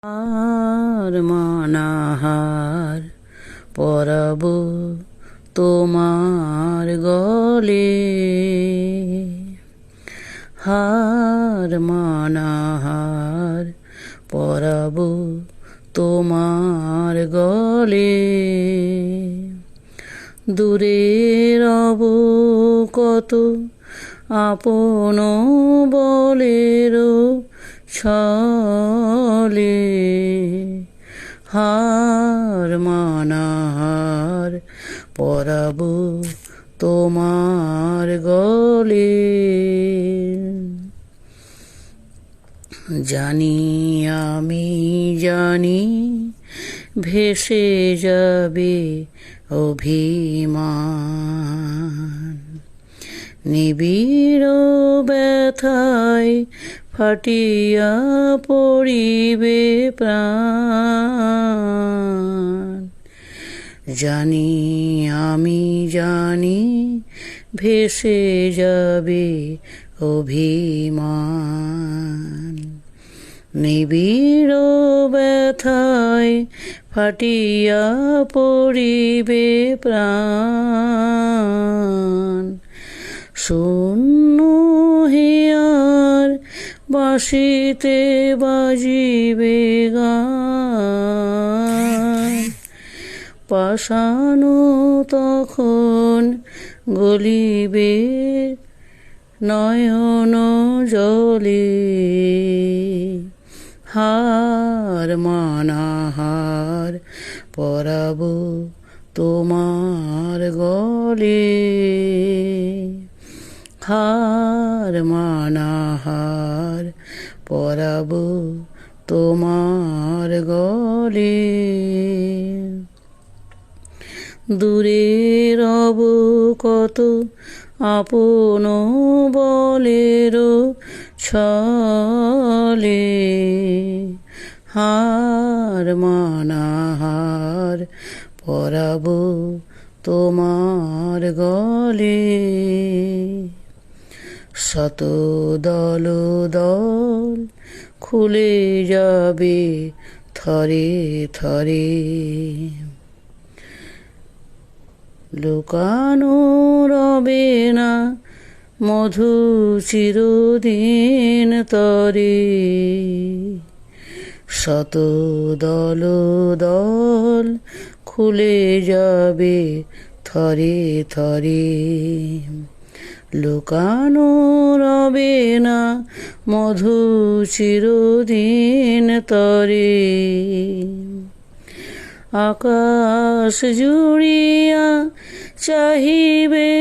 আর মানাহার পরাব তোমার গলে, হার মানাহার পরাব তোমার গলে। দূরে রব কত আপন বলেরও ছলে, হার মানাহার পরাব তোমার গলে। জানি আমি জানি ভেসে যাবে অভিমান, নিবিড় ব্যথায় ফাটিয়া পড়িবে প্রাণ। জানি আমি জানি ভেসে যাবে অভিমান, নিবিড় ব্যথায় ফাটিয়া পড়িবে প্রাণ। শূন্য হিয়ার বাঁশিতে বাজিবে গান, পাষাণ তখন গলিবে নয়ন জলে, হার মানাহার পরাব তোমার গলে, হার মানাহার পরাব তোমার গলে। দূরে রব কত আপন বলেরও ছলে, হার মানাহার পরাব তোমার গলে। শত দল দল খুলে যাবে থরে থরে, লুকানো রবে না মধু চিরদিন তরে। শত দল দল খুলে যাবে থরে থরে, লুকানো রবে না মধু চিরদিন তরে। আকাশ জুড়িয়া চাহিবে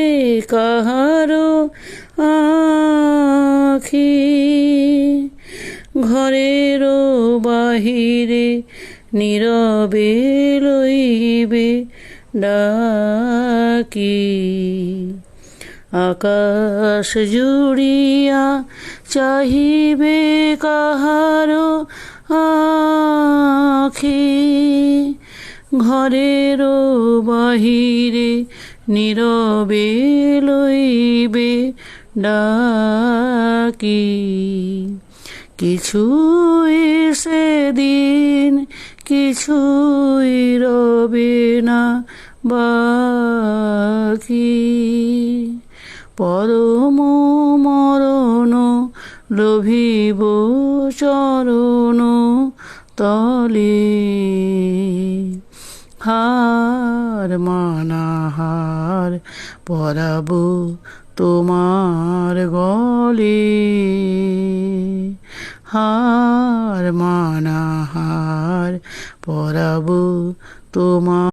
কাহারো আখি, ঘরেরও বাহিরে নীরবে লইবে ডাকি। আকাশ জুড়িয়া চাহিবে কাহারো আখি, ঘরেরও বাহিরে নীরবে লইবে ডাকি। কিছুই সেদিন কিছুই রবে না বাকি, পরম মরণ লোভিব চরণ তলে, হার মানাহার পরাব তোমার গলে, হার মানাহার পরাব তোমার।